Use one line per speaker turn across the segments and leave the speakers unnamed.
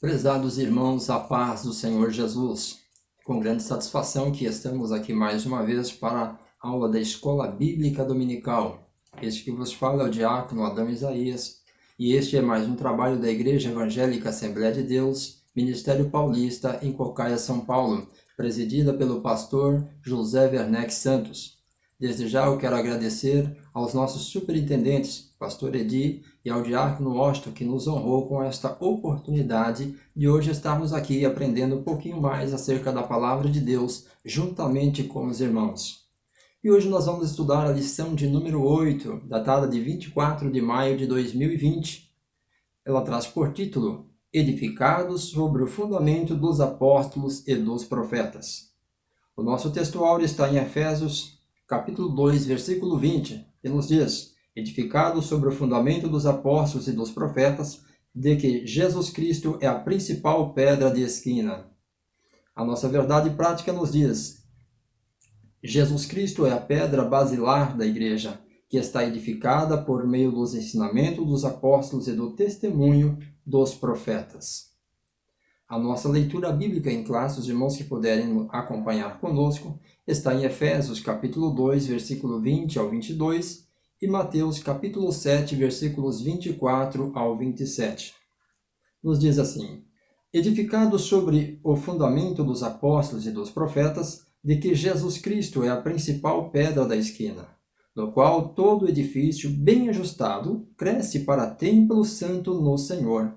Prezados irmãos, a paz do Senhor Jesus. Com grande satisfação que estamos aqui mais uma vez para a aula da Escola Bíblica Dominical. Este que vos fala é o diácono Adão Isaías, e este é mais um trabalho da Igreja Evangélica Assembleia de Deus, Ministério Paulista, em Cocaia, São Paulo, presidida pelo pastor José Werneck Santos. Desde já eu quero agradecer aos nossos superintendentes, pastor Edi e ao diácono Osto, que nos honrou com esta oportunidade de hoje estarmos aqui aprendendo um pouquinho mais acerca da palavra de Deus, juntamente com os irmãos. E hoje nós vamos estudar a lição de número 8, datada de 24 de maio de 2020. Ela traz por título, Edificados sobre o fundamento dos apóstolos e dos profetas. O nosso textuário está em Efésios, capítulo 2, versículo 20, que nos diz, edificado sobre o fundamento dos apóstolos e dos profetas, de que Jesus Cristo é a principal pedra de esquina. A nossa verdade prática nos diz, Jesus Cristo é a pedra basilar da igreja, que está edificada por meio dos ensinamentos dos apóstolos e do testemunho dos profetas. A nossa leitura bíblica em classe, os irmãos que puderem acompanhar conosco, está em Efésios capítulo 2, versículo 20 ao 22 e Mateus capítulo 7, versículos 24 ao 27. Nos diz assim, edificados sobre o fundamento dos apóstolos e dos profetas, de que Jesus Cristo é a principal pedra da esquina, no qual todo edifício bem ajustado cresce para templo santo no Senhor,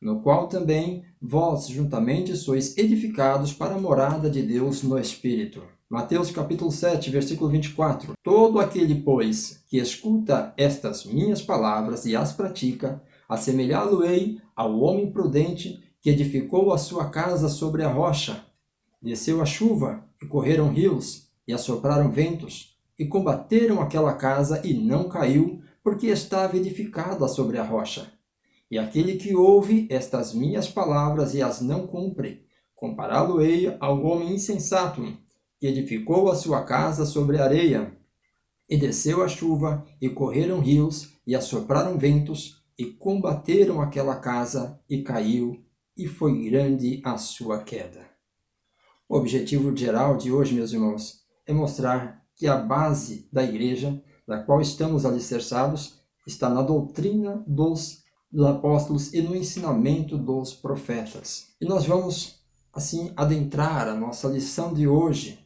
no qual também vós juntamente sois edificados para a morada de Deus no Espírito. Mateus capítulo 7, versículo 24. Todo aquele, pois, que escuta estas minhas palavras e as pratica, assemelhá-lo-ei ao homem prudente que edificou a sua casa sobre a rocha. Desceu a chuva, e correram rios, e assopraram ventos, e combateram aquela casa, e não caiu, porque estava edificada sobre a rocha. E aquele que ouve estas minhas palavras e as não cumpre, compará-lo-ei ao homem insensato, que edificou a sua casa sobre a areia. E desceu a chuva, e correram rios, e assopraram ventos, e combateram aquela casa, e caiu, e foi grande a sua queda. O objetivo geral de hoje, meus irmãos, é mostrar que a base da igreja, da qual estamos alicerçados, está na doutrina dos apóstolos e no ensinamento dos profetas. E nós vamos, assim, adentrar a nossa lição de hoje,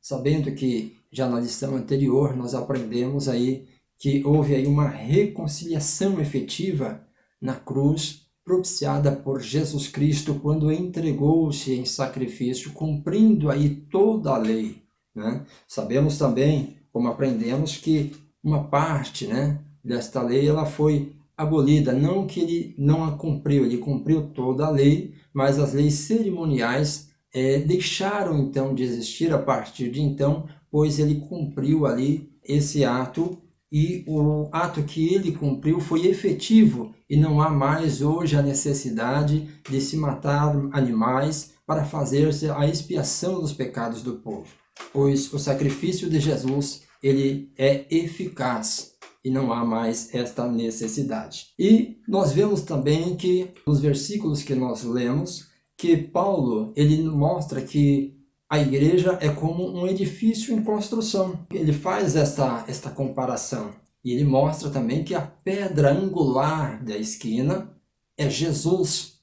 sabendo que já na lição anterior nós aprendemos aí que houve aí uma reconciliação efetiva na cruz, propiciada por Jesus Cristo quando entregou-se em sacrifício, cumprindo aí toda a lei. Sabemos também, como aprendemos, que uma parte desta lei ela foi abolida, não que ele não a cumpriu, ele cumpriu toda a lei, mas as leis cerimoniais deixaram então de existir a partir de então, pois ele cumpriu ali esse ato e o ato que ele cumpriu foi efetivo e não há mais hoje a necessidade de se matar animais para fazer a expiação dos pecados do povo, pois o sacrifício de Jesus ele é eficaz e não há mais esta necessidade. E nós vemos também que nos versículos que nós lemos, que Paulo ele mostra que a igreja é como um edifício em construção. Ele faz esta comparação. E ele mostra também que a pedra angular da esquina é Jesus.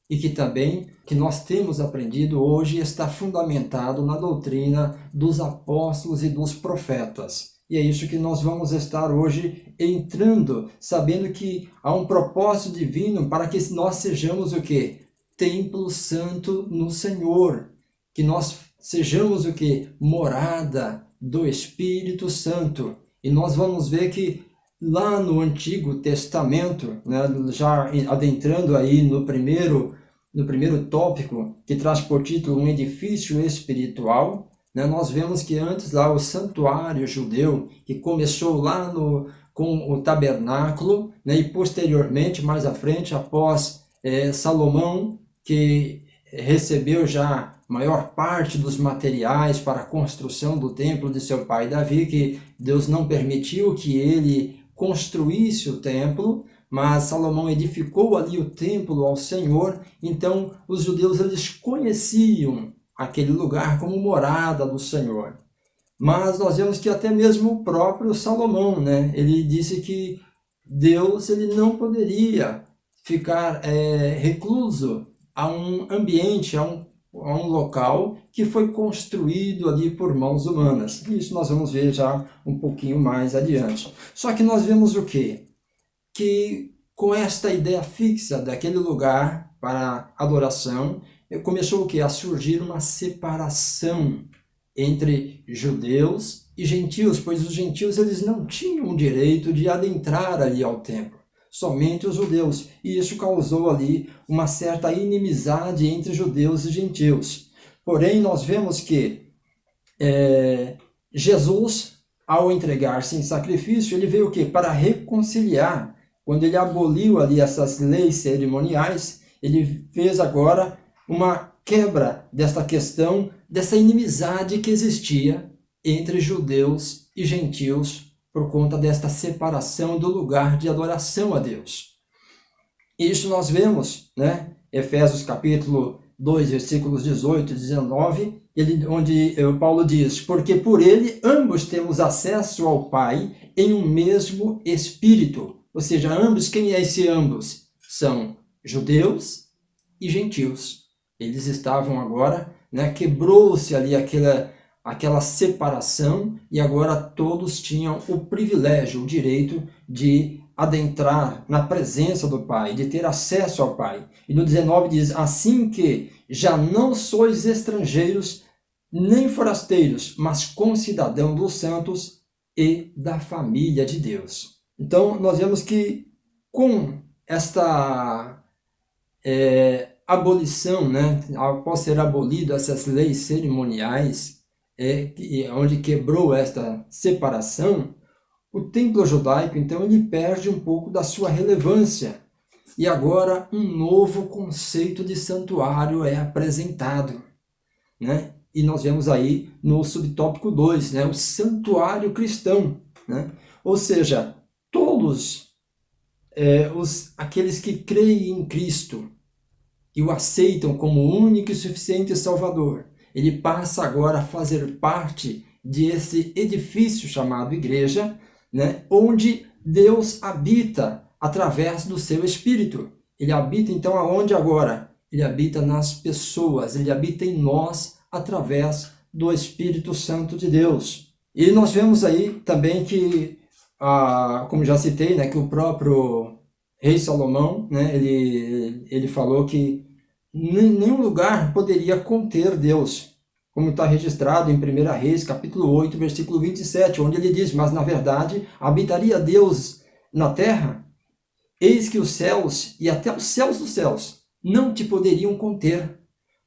E que também, que nós temos aprendido hoje, está fundamentado na doutrina dos apóstolos e dos profetas. E é isso que nós vamos estar hoje entrando, sabendo que há um propósito divino para que nós sejamos o quê? Templo santo no Senhor. Que nós sejamos o quê? Morada do Espírito Santo. E nós vamos ver que lá no Antigo Testamento, já adentrando aí no primeiro tópico, que traz por título um edifício espiritual, nós vemos que antes lá o santuário judeu, que começou lá com o tabernáculo, e posteriormente, mais à frente, após Salomão, que recebeu já maior parte dos materiais para a construção do templo de seu pai Davi, que Deus não permitiu que ele construísse o templo, mas Salomão edificou ali o templo ao Senhor, então os judeus eles conheciam aquele lugar como morada do Senhor. Mas nós vemos que até mesmo o próprio Salomão, né, ele disse que Deus ele não poderia ficar recluso a um ambiente, a um local que foi construído ali por mãos humanas. Isso nós vamos ver já um pouquinho mais adiante. Só que nós vemos o quê? Que com esta ideia fixa daquele lugar para adoração, começou o quê? A surgir uma separação entre judeus e gentios, pois os gentios eles não tinham o direito de adentrar ali ao templo, somente os judeus, e isso causou ali uma certa inimizade entre judeus e gentios. Porém, nós vemos que Jesus, ao entregar-se em sacrifício, ele veio o quê? Para reconciliar. Quando ele aboliu ali essas leis cerimoniais, ele fez agora uma quebra desta questão, dessa inimizade que existia entre judeus e gentios por conta desta separação do lugar de adoração a Deus. Isso nós vemos, né? Efésios capítulo 2, versículos 18 e 19, onde Paulo diz: porque por ele ambos temos acesso ao Pai em um mesmo Espírito. Ou seja, ambos, quem é esse ambos? São judeus e gentios. Eles estavam agora, né, quebrou-se ali aquela separação e agora todos tinham o privilégio, o direito de adentrar na presença do Pai, de ter acesso ao Pai. E no 19 diz: assim que já não sois estrangeiros nem forasteiros, mas concidadãos dos santos e da família de Deus. Então, nós vemos que com esta abolição, né, após ser abolido essas leis cerimoniais, onde quebrou esta separação, o templo judaico, então, ele perde um pouco da sua relevância. E agora um novo conceito de santuário é apresentado, né? E nós vemos aí no subtópico 2, né, o santuário cristão, né? Ou seja, todos aqueles que creem em Cristo e o aceitam como único e suficiente Salvador, ele passa agora a fazer parte desse edifício chamado igreja, né, onde Deus habita através do seu Espírito. Ele habita então aonde agora? Ele habita nas pessoas, ele habita em nós através do Espírito Santo de Deus. E nós vemos aí também que, como já citei, né, que o próprio rei Salomão, né, ele falou que nenhum lugar poderia conter Deus, como está registrado em 1 Reis, capítulo 8, versículo 27, onde ele diz: mas na verdade habitaria Deus na terra? Eis que os céus e até os céus dos céus não te poderiam conter,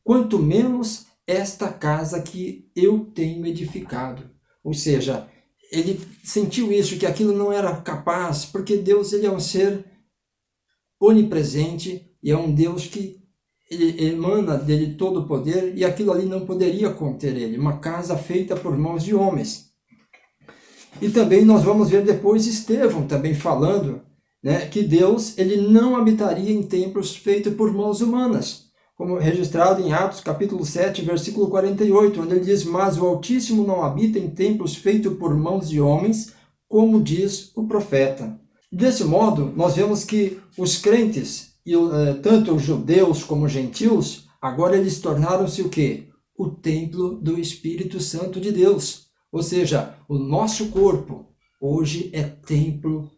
quanto menos esta casa que eu tenho edificado. Ou seja, ele sentiu isso, que aquilo não era capaz, porque Deus ele é um ser onipresente e é um Deus que ele emana dele todo o poder, e aquilo ali não poderia conter ele, uma casa feita por mãos de homens. E também nós vamos ver depois Estevão também falando, né, que Deus ele não habitaria em templos feitos por mãos humanas, como registrado em Atos capítulo 7, versículo 48, onde ele diz: mas o Altíssimo não habita em templos feitos por mãos de homens, como diz o profeta. Desse modo, nós vemos que os crentes, tanto os judeus como os gentios, agora eles tornaram-se o quê? O templo do Espírito Santo de Deus. Ou seja, o nosso corpo hoje é templo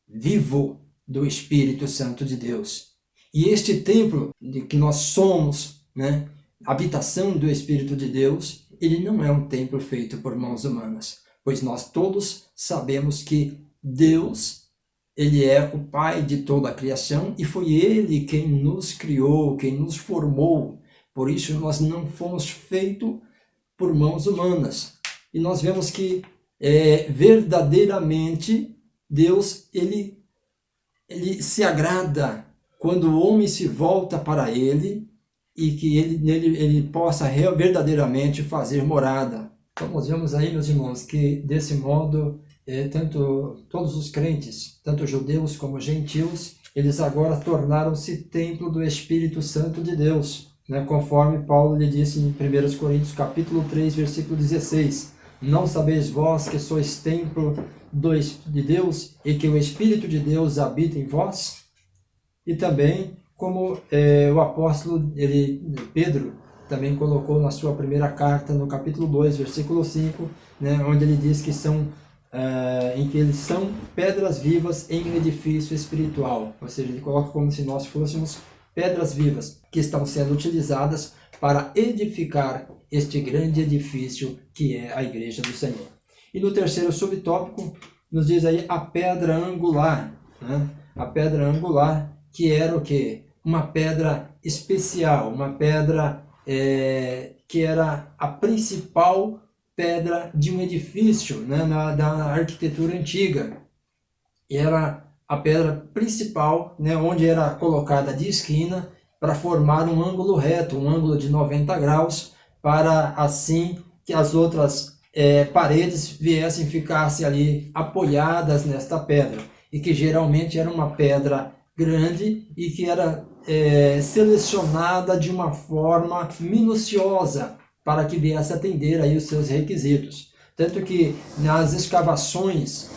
vivo do Espírito Santo de Deus. E este templo de que nós somos, né, habitação do Espírito de Deus, ele não é um templo feito por mãos humanas, pois nós todos sabemos que Deus, ele é o Pai de toda a criação e foi Ele quem nos criou, quem nos formou. Por isso nós não fomos feitos por mãos humanas. E nós vemos que verdadeiramente Deus ele se agrada quando o homem se volta para Ele e que ele possa verdadeiramente fazer morada. Então nós vemos aí, meus irmãos, que desse modo todos os crentes, tanto judeus como gentios, eles agora tornaram-se templo do Espírito Santo de Deus, né? Conforme Paulo lhe disse em 1 Coríntios capítulo 3, versículo 16. Não sabeis vós que sois templo de Deus e que o Espírito de Deus habita em vós? E também, como o apóstolo Pedro também colocou na sua primeira carta, no capítulo 2, versículo 5, né, onde ele diz que em que eles são pedras vivas em um edifício espiritual. Ou seja, ele coloca como se nós fôssemos pedras vivas que estão sendo utilizadas para edificar este grande edifício que é a Igreja do Senhor. E no terceiro subtópico, nos diz aí a pedra angular, né? A pedra angular, que era o quê? Uma pedra especial, uma pedra que era a principal pedra de um edifício, né? Da arquitetura antiga. E era a pedra principal, né? Onde era colocada de esquina para formar um ângulo reto, um ângulo de 90 graus, para assim que as outras paredes ficassem ali apoiadas nesta pedra, e que geralmente era uma pedra grande e que era selecionada de uma forma minuciosa para que viesse atender aí os seus requisitos. Tanto que nas escavações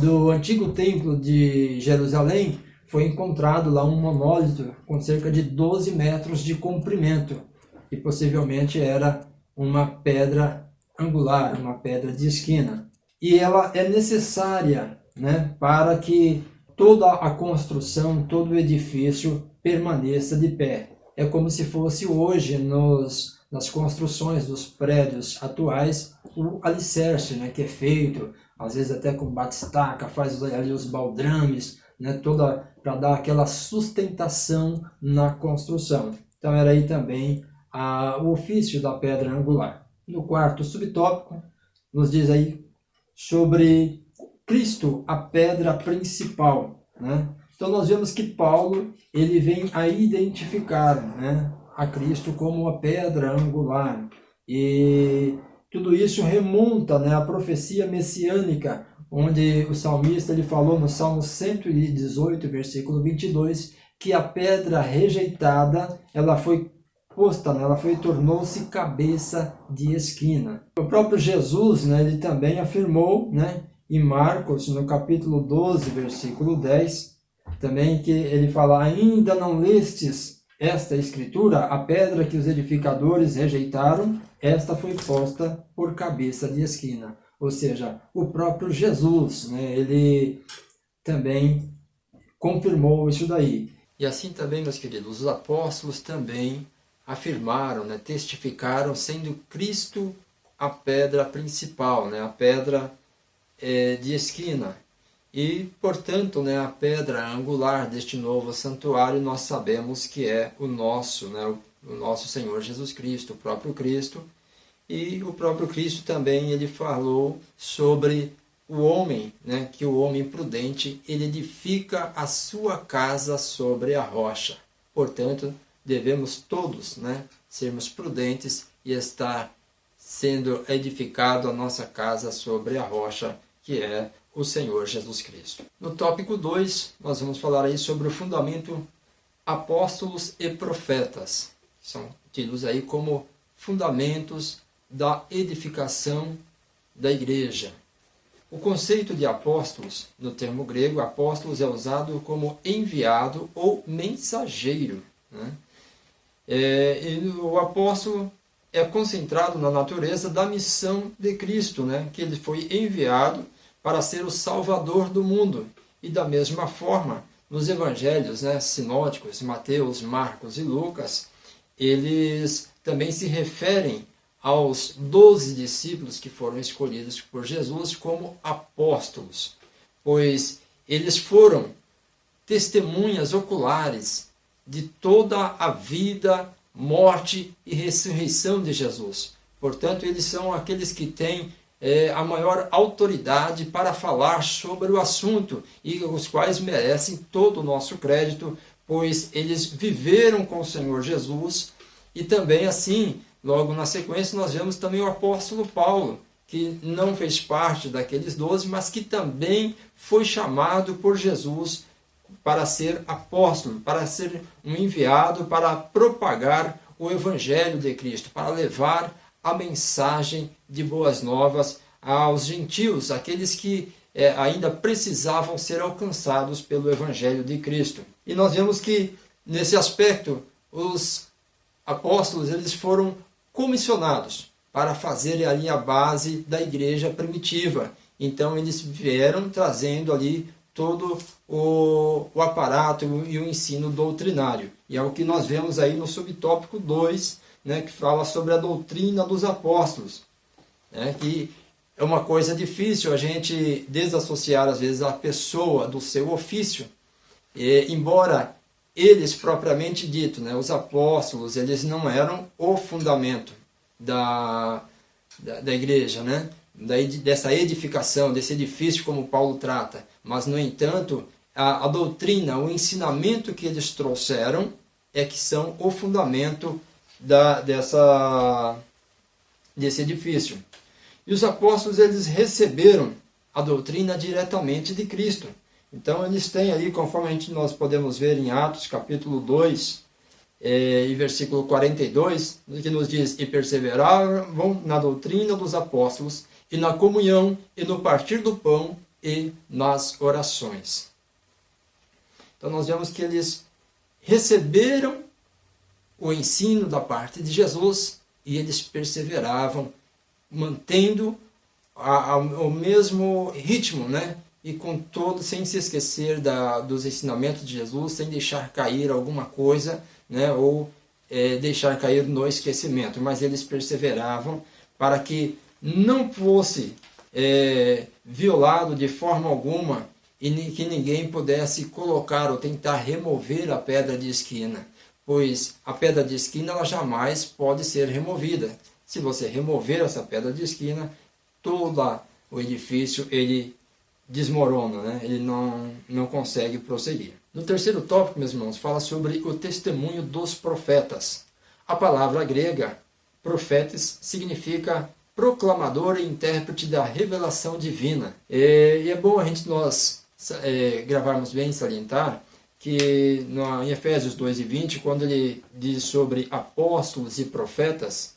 do antigo templo de Jerusalém foi encontrado lá um monólito com cerca de 12 metros de comprimento, e possivelmente era uma pedra angular, uma pedra de esquina. E ela é necessária, né, para que toda a construção, todo o edifício permaneça de pé. É como se fosse hoje nas construções dos prédios atuais o alicerce, né, que é feito, às vezes até com batistaca, faz ali os baldrames, né, toda para dar aquela sustentação na construção. Então era aí também o ofício da pedra angular. No quarto subtópico, nos diz aí sobre Cristo, a pedra principal, né? Então nós vemos que Paulo ele vem a identificar, né, a Cristo como a pedra angular, e tudo isso remonta, né, à profecia messiânica, onde o salmista ele falou no Salmo 118, versículo 22, que a pedra rejeitada ela foi posta, né, tornou-se cabeça de esquina. O próprio Jesus, né, ele também afirmou, né, em Marcos, no capítulo 12, versículo 10, também que ele fala: ainda não lestes esta escritura? A pedra que os edificadores rejeitaram, esta foi posta por cabeça de esquina. Ou seja, o próprio Jesus, né, ele também confirmou isso daí. E assim também, meus queridos, os apóstolos também afirmaram, né, testificaram, sendo Cristo a pedra principal, né, a pedra de esquina. E, portanto, né, a pedra angular deste novo santuário nós sabemos que é o nosso, né, o nosso Senhor Jesus Cristo, o próprio Cristo. E o próprio Cristo também ele falou sobre o homem, né, que o homem prudente ele edifica a sua casa sobre a rocha. Portanto, devemos todos, né, sermos prudentes e estar sendo edificado a nossa casa sobre a rocha, que é o Senhor Jesus Cristo. No tópico 2, nós vamos falar aí sobre o fundamento apóstolos e profetas. São tidos aí como fundamentos da edificação da igreja. O conceito de apóstolos, no termo grego, apóstolos é usado como enviado ou mensageiro, né? O apóstolo é concentrado na natureza da missão de Cristo, né? Que ele foi enviado para ser o Salvador do mundo. E da mesma forma, nos evangelhos, né, sinóticos, Mateus, Marcos e Lucas, eles também se referem aos 12 discípulos que foram escolhidos por Jesus como apóstolos, pois eles foram testemunhas oculares de toda a vida, morte e ressurreição de Jesus. Portanto, eles são aqueles que têm a maior autoridade para falar sobre o assunto e os quais merecem todo o nosso crédito, pois eles viveram com o Senhor Jesus. E também assim, logo na sequência, nós vemos também o apóstolo Paulo, que não fez parte daqueles 12, mas que também foi chamado por Jesus para ser apóstolo, para ser um enviado para propagar o Evangelho de Cristo, para levar a mensagem de boas novas aos gentios, aqueles que ainda precisavam ser alcançados pelo Evangelho de Cristo. E nós vemos que, nesse aspecto, os apóstolos eles foram comissionados para fazerem ali a base da igreja primitiva. Então eles vieram trazendo ali todo o aparato e o ensino doutrinário. E é o que nós vemos aí no subtópico 2, né, que fala sobre a doutrina dos apóstolos, né, que é uma coisa difícil a gente desassociar às vezes a pessoa do seu ofício, embora eles propriamente dito, né, os apóstolos, eles não eram o fundamento da igreja, né? Dessa edificação, desse edifício como Paulo trata, mas no entanto a doutrina, o ensinamento que eles trouxeram é que são o fundamento desse edifício. E os apóstolos eles receberam a doutrina diretamente de Cristo. Então eles têm ali, conforme nós podemos ver em Atos capítulo 2, e versículo 42, que nos diz: e perseveravam na doutrina dos apóstolos, e na comunhão, e no partir do pão, e nas orações. Então nós vemos que eles receberam o ensino da parte de Jesus, e eles perseveravam, mantendo o mesmo ritmo, né? E com todo, sem se esquecer dos ensinamentos de Jesus, sem deixar cair alguma coisa, né? Ou deixar cair no esquecimento. Mas eles perseveravam para que não fosse violado de forma alguma e que ninguém pudesse colocar ou tentar remover a pedra de esquina, pois a pedra de esquina ela jamais pode ser removida. Se você remover essa pedra de esquina, todo o edifício ele desmorona, né? Ele não consegue prosseguir. No terceiro tópico, meus irmãos, fala sobre o testemunho dos profetas. A palavra grega, profetes, significa proclamador e intérprete da revelação divina. E é bom nós gravarmos bem, salientar, que em Efésios 2:20, quando ele diz sobre apóstolos e profetas,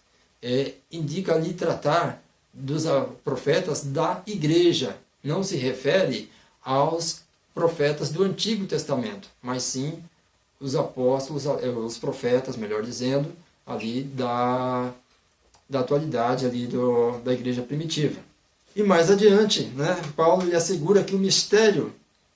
indica ali tratar dos profetas da igreja. Não se refere aos profetas do Antigo Testamento, mas sim os apóstolos, os profetas, melhor dizendo, ali da atualidade ali da igreja primitiva. E mais adiante, né, Paulo lhe assegura que o mistério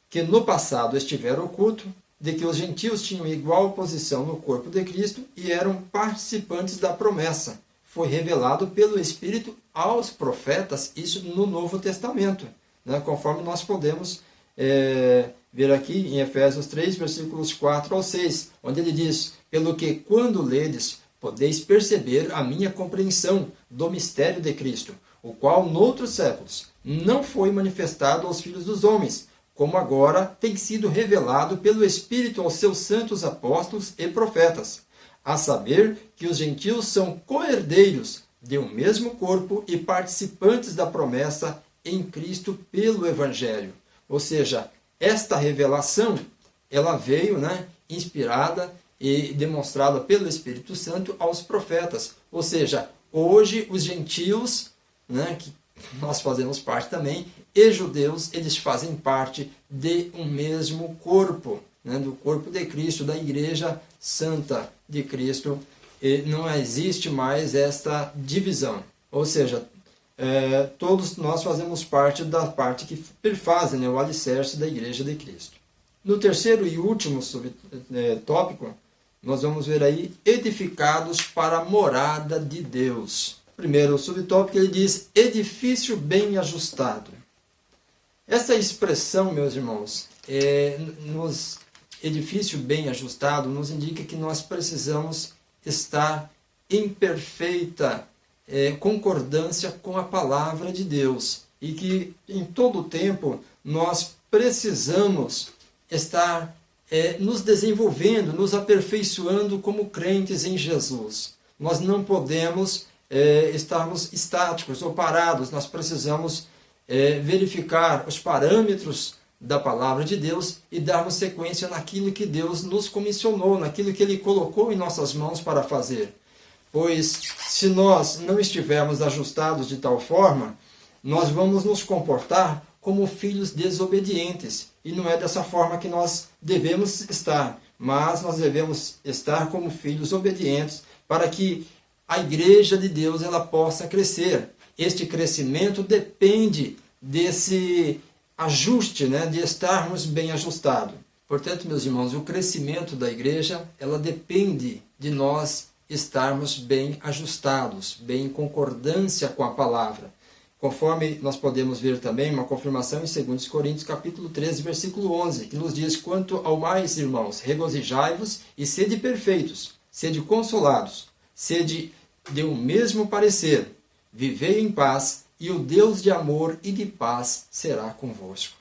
que no passado estivera oculto, de que os gentios tinham igual posição no corpo de Cristo e eram participantes da promessa, foi revelado pelo Espírito aos profetas, isso no Novo Testamento, né, conforme nós podemos ver aqui em Efésios 3, versículos 4 ao 6, onde ele diz: pelo que quando ledes, podeis perceber a minha compreensão do mistério de Cristo, o qual noutros séculos não foi manifestado aos filhos dos homens, como agora tem sido revelado pelo Espírito aos seus santos apóstolos e profetas, a saber que os gentios são co-herdeiros de um mesmo corpo e participantes da promessa em Cristo pelo Evangelho. Ou seja, esta revelação, ela veio, né, inspirada e demonstrada pelo Espírito Santo aos profetas. Ou seja, hoje os gentios, né, que nós fazemos parte também, e judeus, eles fazem parte de um mesmo corpo, né, do corpo de Cristo, da Igreja Santa de Cristo. E não existe mais esta divisão. Ou seja, todos nós fazemos parte da parte que perfazem, né, o alicerce da Igreja de Cristo. No terceiro e último tópico, nós vamos ver aí, edificados para a morada de Deus. Primeiro, o subtópico, ele diz, edifício bem ajustado. Essa expressão, meus irmãos, nos edifício bem ajustado, nos indica que nós precisamos estar em perfeita concordância com a palavra de Deus. E que em todo o tempo nós precisamos estar nos desenvolvendo, nos aperfeiçoando como crentes em Jesus. Nós não podemos estarmos estáticos ou parados. Nós precisamos verificar os parâmetros da palavra de Deus e darmos sequência naquilo que Deus nos comissionou, naquilo que Ele colocou em nossas mãos para fazer. Pois se nós não estivermos ajustados de tal forma, nós vamos nos comportar como filhos desobedientes. E não é dessa forma que nós devemos estar, mas nós devemos estar como filhos obedientes para que a igreja de Deus ela possa crescer. Este crescimento depende desse ajuste, de estarmos bem ajustados. Portanto, meus irmãos, o crescimento da igreja ela depende de nós estarmos bem ajustados, bem em concordância com a palavra. Conforme nós podemos ver também uma confirmação em 2 Coríntios capítulo 13, versículo 11, que nos diz: quanto ao mais, irmãos, regozijai-vos e sede perfeitos, sede consolados, sede de um mesmo parecer, vivei em paz, e o Deus de amor e de paz será convosco.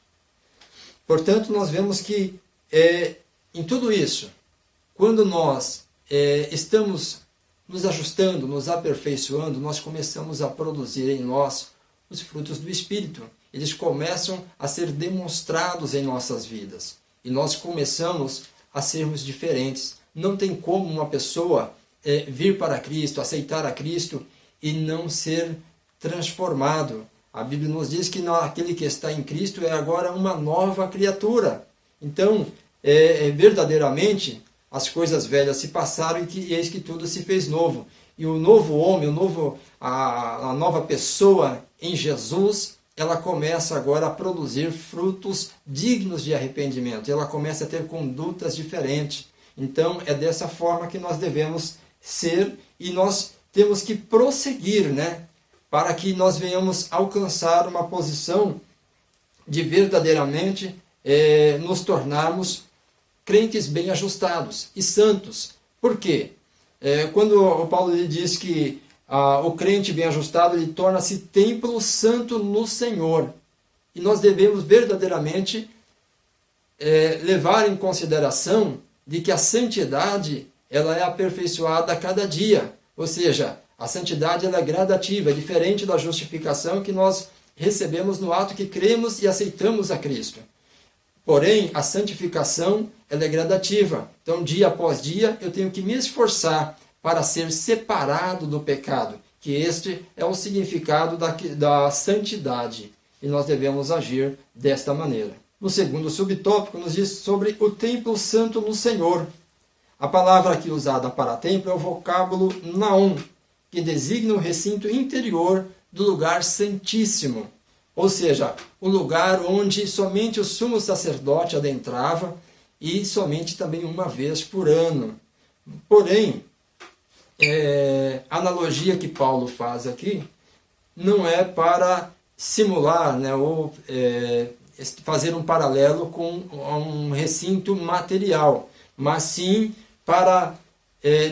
Portanto, nós vemos que em tudo isso, quando nós estamos nos ajustando, nos aperfeiçoando, nós começamos a produzir em nós os frutos do Espírito. Eles começam a ser demonstrados em nossas vidas. E nós começamos a sermos diferentes. Não tem como uma pessoa vir para Cristo, aceitar a Cristo e não ser transformado. A Bíblia nos diz que aquele que está em Cristo é agora uma nova criatura. Então, verdadeiramente, as coisas velhas se passaram e eis que tudo se fez novo. E o novo homem, a nova pessoa em Jesus, ela começa agora a produzir frutos dignos de arrependimento. Ela começa a ter condutas diferentes. Então, é dessa forma que nós devemos ser e nós temos que prosseguir, para que nós venhamos alcançar uma posição de verdadeiramente nos tornarmos crentes bem ajustados e santos. Por quê? Quando o Paulo ele diz que o crente bem ajustado ele torna-se templo santo no Senhor. E nós devemos verdadeiramente levar em consideração de que a santidade ela é aperfeiçoada a cada dia. Ou seja, a santidade ela é gradativa, é diferente da justificação que nós recebemos no ato que cremos e aceitamos a Cristo. Porém, a santificação ela é gradativa. Então, dia após dia, eu tenho que me esforçar para ser separado do pecado, que este é o significado da santidade. E nós devemos agir desta maneira. No segundo subtópico, nos diz sobre o templo santo no Senhor. A palavra aqui usada para templo é o vocábulo naon, que designa o recinto interior do lugar santíssimo. Ou seja, o lugar onde somente o sumo sacerdote adentrava e somente também uma vez por ano. Porém, a analogia que Paulo faz aqui não é para simular, ou fazer um paralelo com um recinto material, mas sim para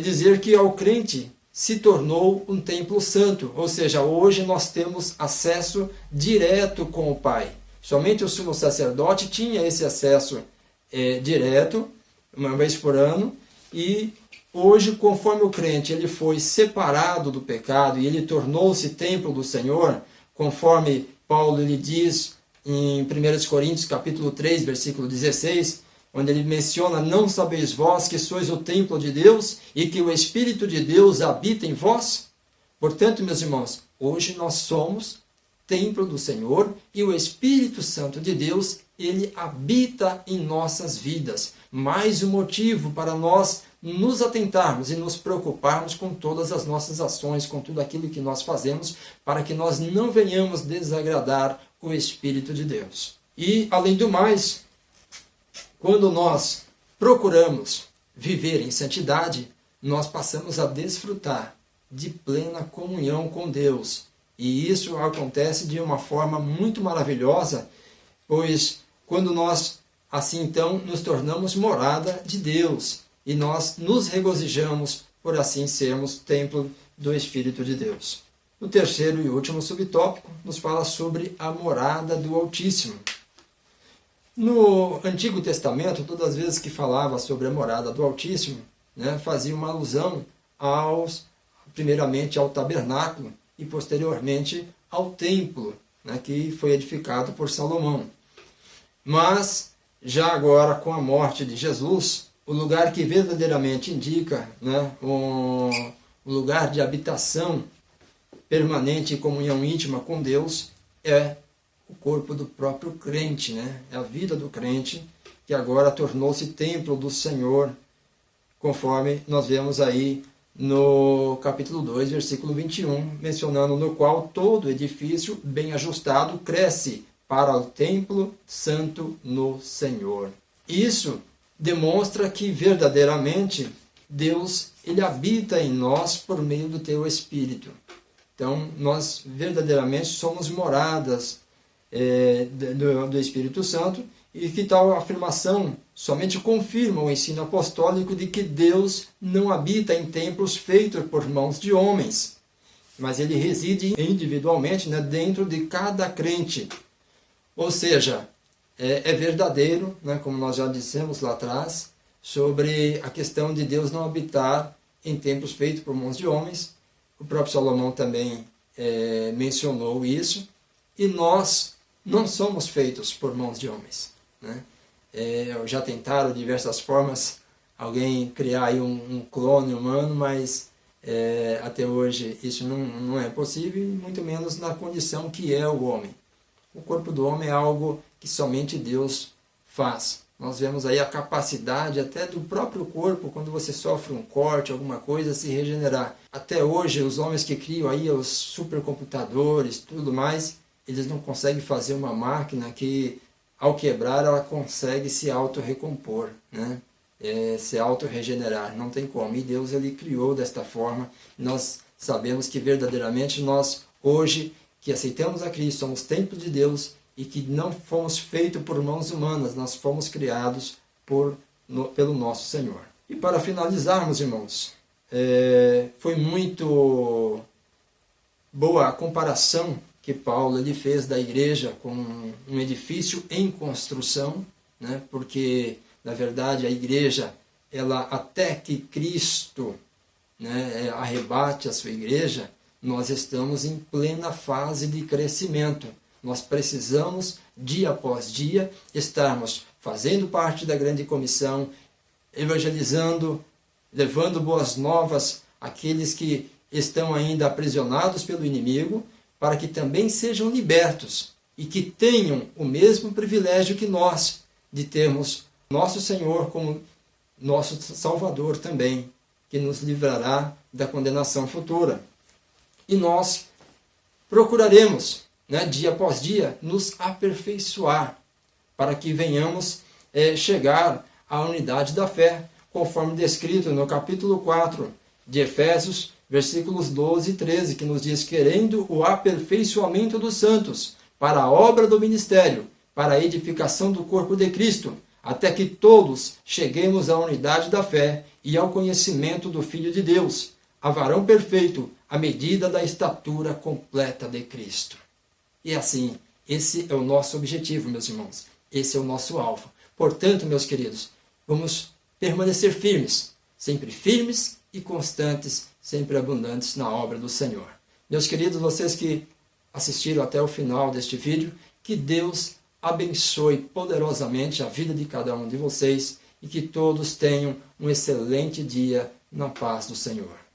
dizer que ao crente se tornou um templo santo, ou seja, hoje nós temos acesso direto com o Pai. Somente o sumo sacerdote tinha esse acesso direto, uma vez por ano, e hoje, conforme o crente ele foi separado do pecado e ele tornou-se templo do Senhor, conforme Paulo ele diz em 1 Coríntios capítulo 3, versículo 16, onde ele menciona: não sabeis vós que sois o templo de Deus e que o Espírito de Deus habita em vós? Portanto, meus irmãos, hoje nós somos templo do Senhor e o Espírito Santo de Deus, ele habita em nossas vidas. Mais um motivo para nós nos atentarmos e nos preocuparmos com todas as nossas ações, com tudo aquilo que nós fazemos, para que nós não venhamos desagradar o Espírito de Deus. E, além do mais, quando nós procuramos viver em santidade, nós passamos a desfrutar de plena comunhão com Deus. E isso acontece de uma forma muito maravilhosa, pois quando nós, assim então, nos tornamos morada de Deus e nós nos regozijamos por assim sermos templo do Espírito de Deus. O terceiro e último subtópico nos fala sobre a morada do Altíssimo. No Antigo Testamento, todas as vezes que falava sobre a morada do Altíssimo, fazia uma alusão primeiramente ao tabernáculo e posteriormente ao templo, né, que foi edificado por Salomão. Mas, já agora com a morte de Jesus, o lugar que verdadeiramente indica, né, um lugar de habitação permanente e comunhão íntima com Deus é o corpo do próprio crente, né? É a vida do crente que agora tornou-se templo do Senhor, conforme nós vemos aí no capítulo 2, versículo 21, mencionando no qual todo edifício bem ajustado cresce para o templo santo no Senhor. Isso demonstra que verdadeiramente Deus ele habita em nós por meio do teu Espírito. Então, nós verdadeiramente somos moradas do Espírito Santo, e que tal afirmação somente confirma o ensino apostólico de que Deus não habita em templos feitos por mãos de homens, mas ele reside individualmente, né, dentro de cada crente. Ou seja, é verdadeiro, né, como nós já dissemos lá atrás, sobre a questão de Deus não habitar em templos feitos por mãos de homens. O próprio Salomão também mencionou isso. E nós não somos feitos por mãos de homens, né? Já tentaram de diversas formas alguém criar aí um clone humano, mas até hoje isso não é possível, e muito menos na condição que é o homem. O corpo do homem é algo que somente Deus faz. Nós vemos aí a capacidade até do próprio corpo, quando você sofre um corte, alguma coisa, se regenerar. Até hoje, os homens que criam aí os supercomputadores, tudo mais, eles não conseguem fazer uma máquina que, ao quebrar, ela consegue se auto-recompor, né? Se auto-regenerar. Não tem como. E Deus ele criou desta forma. Nós sabemos que verdadeiramente nós, hoje, que aceitamos a Cristo, somos templo de Deus, e que não fomos feitos por mãos humanas, nós fomos criados pelo nosso Senhor. E para finalizarmos, irmãos, foi muito boa a comparação que Paulo ele fez da igreja com um edifício em construção, né? Porque, na verdade, a igreja, ela, até que Cristo, né, arrebate a sua igreja, nós estamos em plena fase de crescimento. Nós precisamos, dia após dia, estarmos fazendo parte da grande comissão, evangelizando, levando boas novas àqueles que estão ainda aprisionados pelo inimigo, para que também sejam libertos e que tenham o mesmo privilégio que nós, de termos nosso Senhor como nosso Salvador também, que nos livrará da condenação futura. E nós procuraremos, né, dia após dia, nos aperfeiçoar, para que venhamos chegar à unidade da fé, conforme descrito no capítulo 4 de Efésios, versículos 12 e 13, que nos diz: querendo o aperfeiçoamento dos santos, para a obra do ministério, para a edificação do corpo de Cristo, até que todos cheguemos à unidade da fé e ao conhecimento do Filho de Deus, a varão perfeito, à medida da estatura completa de Cristo. E assim, esse é o nosso objetivo, meus irmãos. Esse é o nosso alvo. Portanto, meus queridos, vamos permanecer firmes, sempre firmes e constantes, sempre abundantes na obra do Senhor. Meus queridos, vocês que assistiram até o final deste vídeo, que Deus abençoe poderosamente a vida de cada um de vocês e que todos tenham um excelente dia na paz do Senhor.